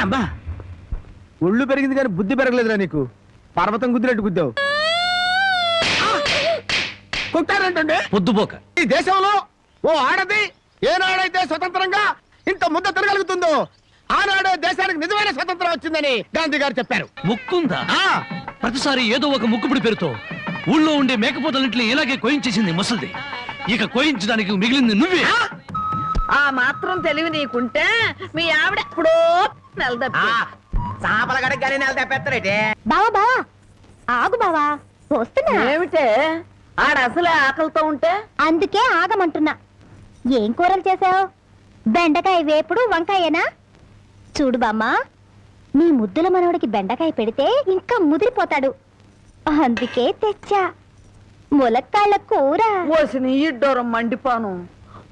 అమ్మా ఒళ్ళు పెరిగింది కానీ బుద్ధి పెరగలేదురా నీకు. పర్వతం గుద్దినట్టు గుద్దావు. కొట్టారంటే పొద్దుపోక ఈ దేశంలో ఓ ఆడది ఏనాడైతే స్వతంత్రంగా ఇంత ముద్ద తిరగలుగుతుందో ఆనాడే దేశానికి నిజమైన స్వతంత్రం వచ్చిందని గాంధీ గారు చెప్పారు. ముక్కుందా? ప్రతిసారి ఏదో ఒక ముక్కుపుడి పేరుతో ఊళ్ళో ఉండే మేకపోతలన్నింటినీ ఇలాగే కోయించేసింది ముసలిది. ఇక కోయించడానికి మిగిలింది నువ్వే. ఆ మాత్రం తెలివి నీకుంటే మీ ఆవిడ ఎప్పుడో చేపల గడికి కానీ నెల తప్పేస్తారేటే. బావా బావా ఆగు బావా, వస్తున్నా. ఏమిటే ఆడ అసలే ఆకలితో ఉంటే అందుకే ఆగమంటున్నా. ఏం కూరలు చేసావు? బెండకాయ వేపుడు వంకాయేనా? చూడు బామ్మా, నీ ముద్దుల మనవడికి బెండకాయ పెడితే ఇంకా ముదిరిపోతాడు. అందుకే తెచ్చా ములక్కాళ్ళ కూర. ఓసిని ఇడ్డోరం మండిపోను.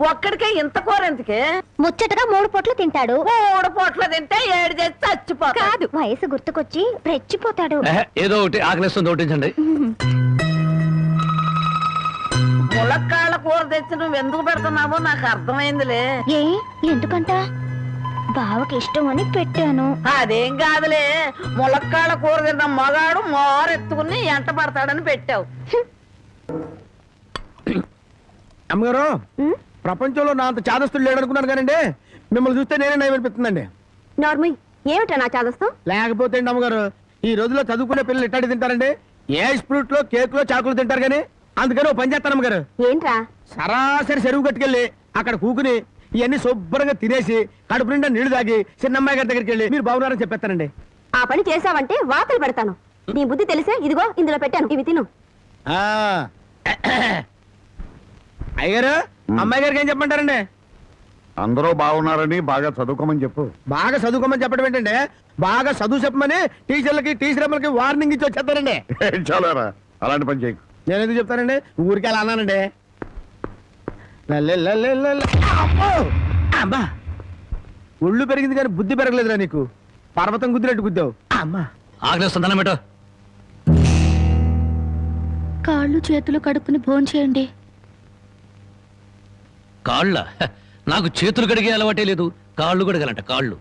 ఒక్కడికే ఇంత కూర ఎందుకే? ముచ్చటగా 3 పొట్లు తింటాడు. 3 పూట్ల తింటే 7 చేసి చచ్చిపోతా. కాదు, వయసు గుర్తుకొచ్చి రెచ్చిపోతాడు. ఏదో ఒకటి ఆకలిస్తుంది ఒకటించండి. ములక్కాళ్ళ కూర తెచ్చి నువ్వు ఎందుకు పెడుతున్నావో నాకు అర్థమైందిలే. ఏ ఎందుకంట? బావకి ఇష్టం అని పెట్టాను. అదేం కాదులే, ములక్కాళ్ళ కూర తిన్న మగాడు మోరెత్తుకుని ఎంట పడతాడని పెట్టావు. అమ్మగారు, ప్రపంచంలో నా అంత చాదస్తులు లేడనుకున్నాను కానండి మిమ్మల్ని చూస్తే నేనే నయం అనిపిస్తుందండి. నార్మల్ ఏమిటా నా చాదస్తం? లేకపోతే అండి అమ్మగారు, ఈ రోజుల్లో చదువుకునే పిల్లలు ఎట్టాడి తింటారండి? ఏ ఫ్రూట్ లో కేక్ లో చాకులు తింటారు కానీ. అందుకని ఓ పని చేస్తాను అమ్మగారు, ఏంట్రా? సరాసరి చెరువు కట్టుకెళ్ళి అక్కడ కూకుని ఇవన్నీ శుభ్రంగా తినేసి కడుపు నిండా నీళ్లు తాగి చిన్నమ్మాయి గారి దగ్గరికి వెళ్ళి మీరు బాగున్నారని చెప్పేస్తానండి. ఆ పని చేసావంటే వాతలు పెడతాను. నీ బుద్ధి తెలిసే ఇదిగో ఇందులో పెట్టాను, ఇవి తిను. అయ్యారు, అమ్మాయి గారికి ఏం చెప్పమంటారండి? అందరూ బాగున్నారని బాగా చదువుకోమని చెప్పు. బాగా చదువుకోమని చెప్పడం ఏంటంటే బాగా చదువు చెప్పమని టీచర్లకి టీచర్లకి వార్నింగ్ ఇచ్చి వచ్చేస్తారండి. చాలారా, అలాంటి పని చేయకు. నేను ఎందుకు చెప్తానండి, ఊరికి అలా అన్నానండి. అమ్మా ఒళ్ళు పెరిగింది కానీ బుద్ధి పెరగలేదురా నీకు. పర్వతం గుద్దినట్టు గుద్దావు. అమ్మా ఆకలిస్తుందన్న మేటో. కాళ్ళు చేతులు కడుక్కుని భోంచేయండి. కాళ్ళ? నాకు చేతులు కడిగే అలవాటే లేదు, కాళ్ళు కడగాలంట. కాళ్ళు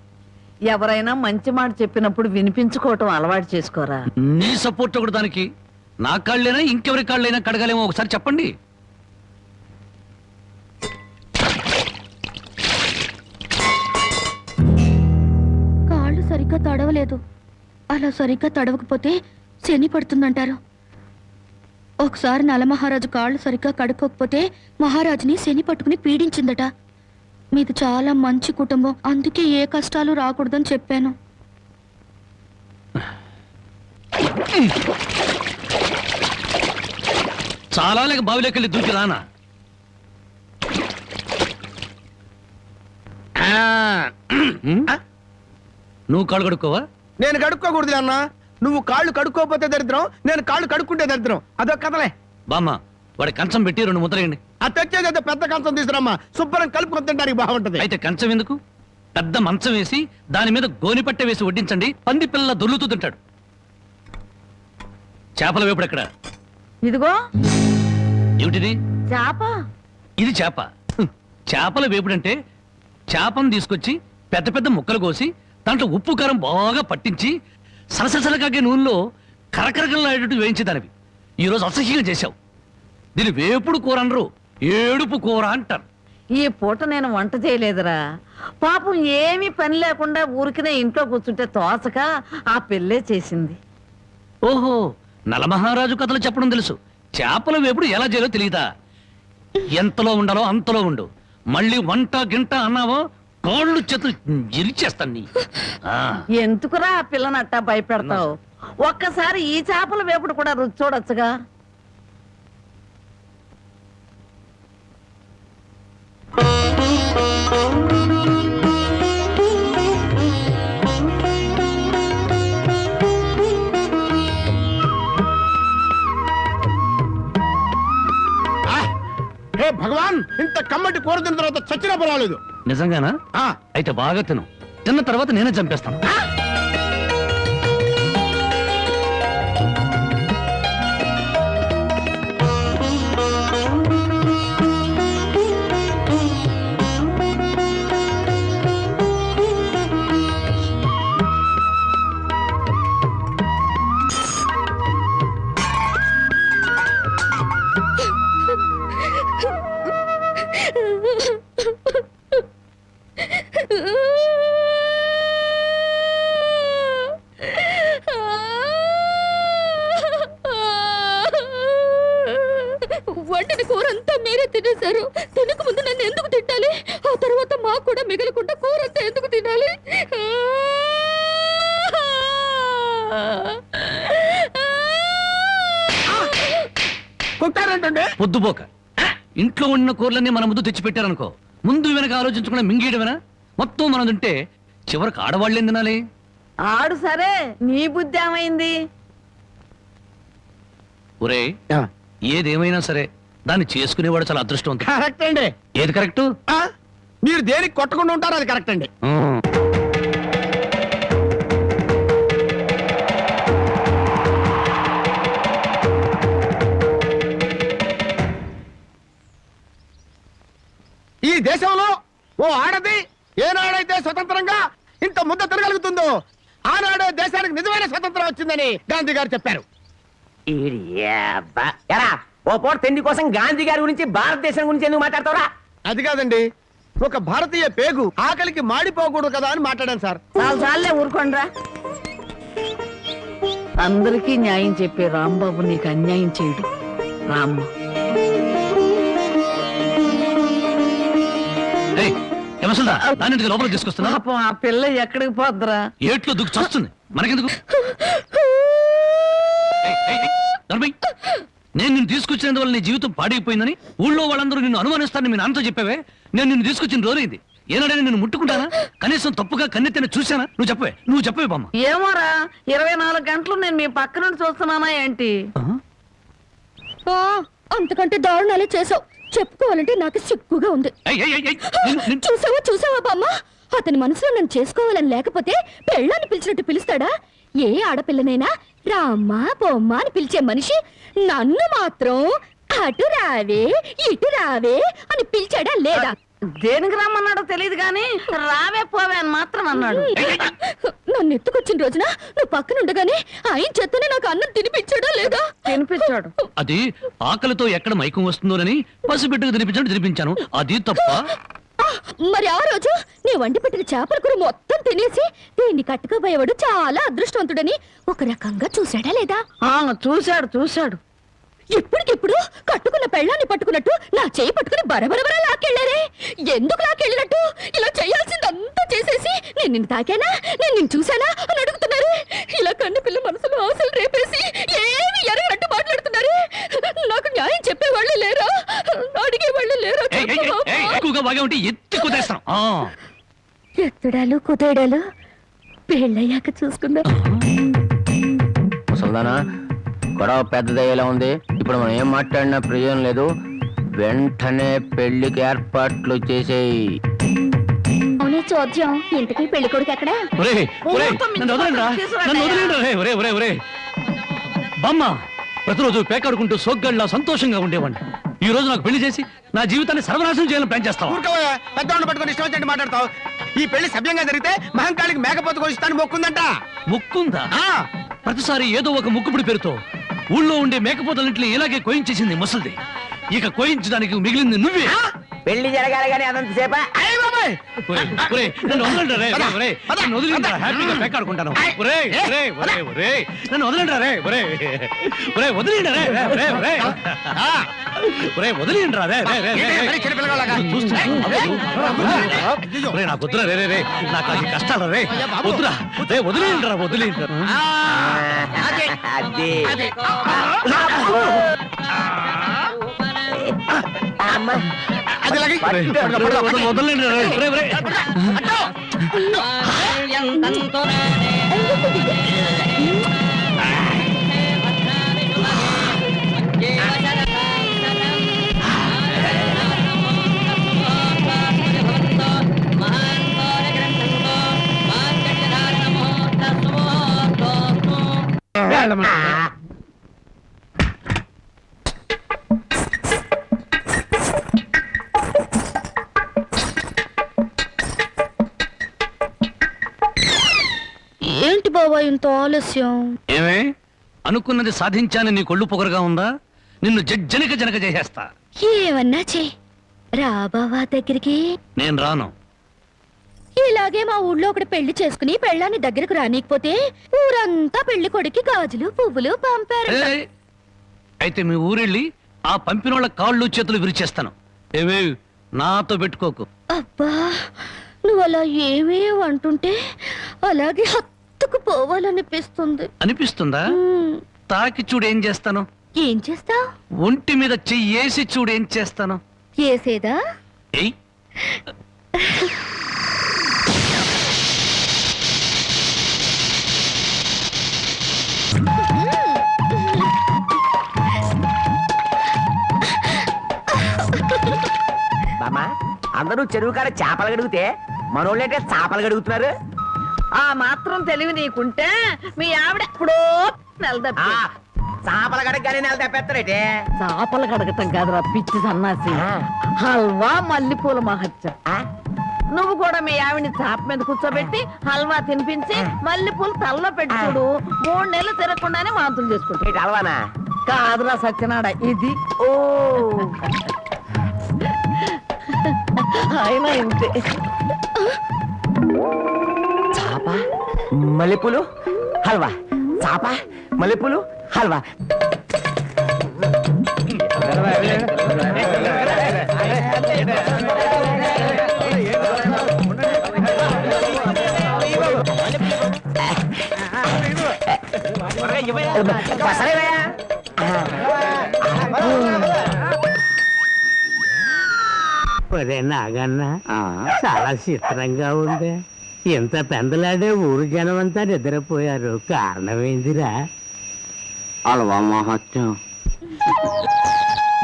ఎవరైనా మంచి మాట చెప్పినప్పుడు వినిపించుకోవటం అలవాటు చేసుకోరా. నీ సపోర్ట్ ఒకటి దానికి. నా కాళ్ళైనా ఇంకెవరి కాళ్ళైనా కడగాలేమో ఒకసారి చెప్పండి. కాళ్ళు సరిగ్గా తడవలేదు. అలా సరిగ్గా తడవకపోతే శని పడుతుందంటారు. ఒకసారి నలమహారాజు కాళ్ళు సరిగ్గా కడుక్కోకపోతే మహారాజుని శని పట్టుకుని పీడించిందట. మీది చాలా మంచి కుటుంబం, అందుకే ఏ కష్టాలు రాకూడదని చెప్పాను. చాలా లేక బావిలోకెళ్ళి దూకి రానా? నువ్వు కాళ్ళు కడుక్కోవా? నేను కడుక్కోకూడదు అన్న. నువ్వు కాళ్ళు కడుక్కోపోతే దరిద్రం, నేను కాళ్ళు కడుక్కుంటే దరిద్రం. అదొక కథలే. బామ్మ, వాడి కంచం పెట్టి 2 ముద్దలేయండి. అది తెచ్చేది పెద్ద కంచం తీసుకురమ్మా, శుభ్రం కలుపుకొని తింటానికి బాగుంటది. అయితే కంచం ఎందుకు, పెద్ద మంచం వేసి దాని మీద గోనిపట్టె వేసి వడ్డించండి. పంది పిల్ల దొర్లుతూ తింటాడు. చేపల వేపుడు ఎక్కడ? ఇదిగో ఏమిటిది? చేప. ఇది చేప. చేపల వేపుడంటే చేపను తీసుకొచ్చి పెద్ద పెద్ద ముక్కలు కోసి దాంట్లో ఉప్పు కారం బాగా పట్టించి సలసలకాగే నూనెలో కరకరకలాడేటట్టు వేయించేదానివి. ఈరోజు అసహ్యంగా చేశావు. దీని వేపుడు కూర అనరు, ఏడుపు కూర అంటారు. ఈ పూట నేను వంట చేయలేదురా. పాపం ఏమీ పని లేకుండా ఊరికినే ఇంట్లో కూర్చుంటే తోసక ఆ పెళ్ళే చేసింది. ఓహో, నలమహారాజు కథలు చెప్పడం తెలుసు, చేపల వేపుడు ఎలా చేయాలో తెలియదా? ఎంతలో ఉండాలో అంతలో ఉండు. మళ్ళీ వంట గింట అన్నావో కాళ్ళు చేతులు ఇరిచేస్తాను నీ. ఎందుకురా ఆ పిల్లనట్టా భయపెడతావు? ఒక్కసారి ఈ చేపల వేపుడు కూడా రుచి చూడొచ్చుగా. హే భగవాన్, ఇంత కమ్మటి కూర తిన్న తర్వాత చచ్చినా పర్వాలేదు. నిజంగానా? అయితే బాగా తిను. తిన్న తర్వాత నేనే చంపేస్తాను. తింటారు. తినక ముందు నన్ను ఎందుకు తిట్టాలి? ఆ తర్వాత మాకు కూడా మిగలకుండా కూరంతా ఎందుకు తినాలి? కుట్టారంటే పొద్దుపోక ఇంట్లో ఉన్న కూరలన్నీ మన ముందు తెచ్చి పెట్టారనుకో, ముందు వెనక ఆలోచించకుండా మింగేయడమేనా? మొత్తం మనం తింటే చివరికి ఆడవాళ్ళు ఏం తినాలి? ఆడు సరే, నీ బుద్ధి ఏమైంది? ఒరే, ఏదేమైనా సరే దాన్ని చేసుకునేవాడు చాలా అదృష్టవంతుడు. కరెక్ట్ అండి. ఏది కరెక్ట్? మీరు దేనికి కొట్టకుండా ఉంటారు, అది కరెక్ట్ అండి. ఈ దేశంలో ఓ ఆడది ఏనాడైతే స్వతంత్రంగా ఇంత ముద్ద తిరగలుగుతుందో ఆనాడే దేశానికి నిజమైన స్వతంత్రం వచ్చిందని గాంధీ గారు చెప్పారు. ఎరా ఓ పూట తిండి కోసం గాంధీ గారి గురించి భారతదేశం గురించి ఎందుకు మాట్లాడతావురా? అది కాదండి, ఒక భారతీయ పేగు ఆకలికి మాడిపోకూడదు కదా అని మాట్లాడాను సార్. చాలు చాలే ఊరుకోండ్రా. అందరికీ న్యాయం చెప్పే రాంబాబు నీకు అన్యాయం చేయడు. రామ్మ, ఏయ్, ఏమసలుదా? దాన్ని లోపలికి తీసుకొస్తున్నా? పాపం ఆ పిల్ల ఎక్కడికి పోద్దురా? ఏట్లో దుక్కు చస్తుంది, మనకెందుకు? ఏయ్, ఏయ్, ఏయ్, ధర్మయ్య, నేను నిన్ను తీసుకొచ్చినందువల్ల నీ జీవితం పాడైపోయిందని ఊళ్ళో వాళ్ళందరూ నిన్ను అనుమానిస్తారని మీ నాన్నతో చెప్పావే. నేను నిన్ను తీసుకొచ్చిన రోజైంది. ఏనాడైనా నిన్ను ముట్టుకుంటానా? కనీసం తప్పుగా కన్నెత్తిన చూశానా? నువ్వు చెప్పవే బామ్మ. ఏమోరా, 24 గంటలు నేను మీ పక్క నుండి చూస్తున్నానా ఏంటి? అంతకంటే దారుణాలే చేసావు. చెప్పుకోవాలంటే నాకు సిగ్గుగా ఉంది. ఏయ్, ఏయ్, ఏయ్, ఏయ్, నిన్ను- చూసావా బామ్మ? అతని మనసులో నన్ను చేసుకోవాలని లేకపోతే పెళ్ళాన్ని పిలిచినట్టు పిలుస్తాడా? ఏ ఆడపిల్లనైనా రామ్మా బొమ్మ అని పిలిచే మనిషి నన్ను మాత్రం అటు రావే ఇటు రావే అని పిలిచాడా లేదా? దేనికి రమ్మన్నాడో తెలియదు గాని రావే పోవే అని మాత్రం అన్నాడు. నన్ను ఎత్తుకొచ్చిన రోజున నువ్వు పక్కన ఉండగానే ఆయన చేతనే నాకు అన్నం తినిపించాడా లేదా? తినిపించాడు. అది ఆకలితో ఎక్కడ మైకం వస్తుందోనని పసిబిడ్డకు తినిపించాను. అది తప్ప? మరి ఆ రోజు నీ వండి పెట్టిన చేపల కూర మొత్తం తినేసి దీన్ని కట్టుకోబోయేవాడు చాలా అదృష్టవంతుడని ఒక రకంగా చూశాడా లేదా? చూశాడు. ఇప్పటికిప్పుడు కట్టుకున్న పెళ్ళాన్ని పట్టుకున్నట్టు నా చేయి పట్టుకుని బరబరబరా లాక్కెళ్ళారే. ఎందుకు లాక్కెళ్ళినట్టు? ఇలా చేయాల్సిందంతా చేసేసి నేను నిన్ను తాకానా, నేను నిన్ను చూశానా అని అడుగుతున్నారు. ఇలా కన్ను పిల్ల మనసులో ఆశలు రేపేసి ఏమి ఎరగనట్టు మాట్లాడుతున్నారు. నాకు న్యాయం చెప్పేవాళ్ళు లేరా? అడిగేవాళ్ళు లేరా? ఏయ్, ఏయ్, ఏయ్, ఏయ్, ఎక్కువగా బాగా ఉంటే ఎత్తి కుదేస్తాం. ఎత్తడాలు కుదేడాలు పెళ్ళయ్యాక చూసుకుందా. ముసల్దానా, గొడవ పెద్దదయ్యేలా ఉంది. ఇప్పుడు మనం ఏం మాట్లాడినా ప్రయోజనం లేదు. వెంటనే పెళ్లికి ఏర్పాట్లు చేసేయి. అవునే చోద్యం, ఇంతకీ పెళ్లి కొడుకు ఎక్కడ? ఒరేయ్, ఒరేయ్, నన్ను వదలండిరా, నన్ను వదిలేండిరా, రే, ఒరేయ్, ఒరేయ్, ఒరేయ్. బామ్మ, ప్రతిరోజు పేకాడుకుంటూ సోగ్గాడిలా సంతోషంగా ఉండేవాడిని. ఈ రోజు నాకు పెళ్లి చేసి నా జీవితాన్ని సర్వనాశనం చేయాలని ప్లాన్ చేస్తావా? ఊరుకోవా, పెద్దవాళ్ళని పట్టుకొని ఇష్టం వచ్చినట్టు మాట్లాడతావు. ఈ పెళ్లి సభ్యంగా జరిగితే మహంకాళికి మేకపోతు కొనిస్తాను మొక్కుందంట. ముక్కుందా? ఆ, ప్రతిసారి ఏదో ఒక ముక్కుపుడి పేరుతో ఊళ్ళో ఉండే మేకపోతలన్నింటినీ ఇలాగే కోయించేసింది ముసలిది. ఇక కోయించడానికి మిగిలింది నువ్వే. పెళ్లి జరగాలి కానీ అదంతసేపా? అయ్య బాబాయ్, ఒరేయ్, ఒరేయ్, నన్ను వదలండిరా, రే, పద, ఒరేయ్, పద, నన్ను వదిలేండిరా, పద. హ్యాపీగా పేకాడుకుంటాను. ఆయ్. ఒరేయ్, ఒరేయ్, ఒరేయ్, ఒరేయ్, నన్ను వదలండిరా, రే, ఒరేయ్, ఒరేయ్, వదిలేండిరా, రే, రే, ఒరేయ్, ఒరేయ్. ఒరేయ్, వదిలేండిరా, రే, రే, రే, రే, మరి చిన్న పిల్లగాళ్ళగా. చూస్తున్నా. అయ్యో. ఒరేయ్, నాకు వద్దురా, రే, రే, రే, నాకు అది కష్టాలు రే, వద్దురా, రే, వదిలేండిరా, వదిలేండిరా. అదే. అది అదే. అది లాగి. వదలండిరా, రే, రే, రే. ఏంటి బాబా ఇంత ఆలస్యం? ఏమే, అనుకున్నది సాధించాలని నీ కొళ్ళు పొగరుగా ఉందా? నిన్ను జనక చేసేస్తా. ఏమన్నా చే రా బావా దగ్గరికి. నేను రాను. ఇలాగే మా ఊళ్ళో ఒకటి పెళ్లి చేసుకుని పెళ్ళాన్ని దగ్గరకు రానికపోతే ఊరంతా పెళ్లి కొడుకి గాజులు పువ్వులు పంపారు. ఏయ్, అయితే మీ ఊరెళ్ళి ఆ పంపినోళ్ళ కాళ్ళు చేతులు విరిచేస్తాను. ఏమే నాతో పెట్టుకోకు. అబ్బా నువ్వు అలా ఏమీ అంటుంటే అలాగే హత్తుకు పోవాలనిపిస్తుంది. అనిపిస్తుందా? తాకి చూడు ఏం చేస్తాను. ఏం చేస్తావ్? ఒంటి మీద చెయ్యేసి చూడు ఏం చేస్తాను. ఏసేదా? ఏయ్ బామ్మా అందరూ చెరువు కాడ చేపలు గడిగితే మనోళ్ళంటే చేపలు గడుగుతున్నారు. ఆ మాత్రం తెలివి నీకుంటే మీ ఆవిడ ఎప్పుడో నెలదప్పి చేపలు గడగగానే నెల తెప్పేస్తారేటే. చేపలు కడగటం కాదురా పిచ్చి సన్నాసి. హల్వా మల్లెపూల మహత్యం. నువ్వు కూడా మీ ఆవిడని చాప మీద కూర్చోబెట్టి హల్వా తినిపించి మల్లెపూలు తలలో పెట్టి చూడు. 3 నెలలు తిరగకుండానే వాంతులు చేసుకుంటా. అలవానా? కాదురా సత్యనాడ ఇది. ఓ అయినా ఇంతే. చాప మల్లెపూలు హల్వా, చాప మల్లెపూలు హల్వా. ఒరే నాగన్న, చాలా చిత్రంగా ఉంది. ఇంత పెందలాడే ఊరు జనం అంతా నిద్రపోయారు. కారణం ఏందిరా? హల్వా మహత్యం.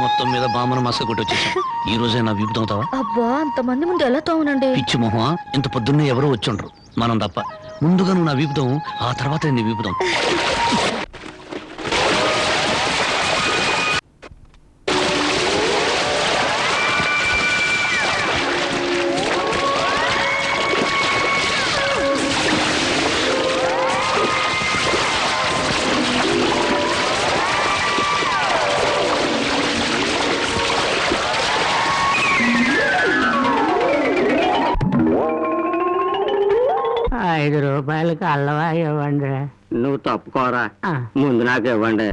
మొత్తం మీద బామ్మను మస కొట్టి వచ్చేసాం. ఈ రోజే నా వీపు తోముతావా? అబ్బా అంతమంది ముందు ఎలా తోమనండి? పిచ్చి మొహమా, ఇంత పొద్దున్నే ఎవరో వచ్చుండ్రు. మనం తప్ప. ముందుగా నువ్వు నా వీపుదాం, ఆ తర్వాత నీ వీపుదాం. రూపాయలకి అల్లవా ఇవ్వండి. నువ్వు తప్పుకోరా, ముందు నాకు ఇవ్వండి.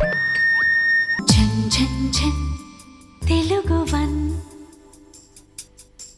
తెలుగు 1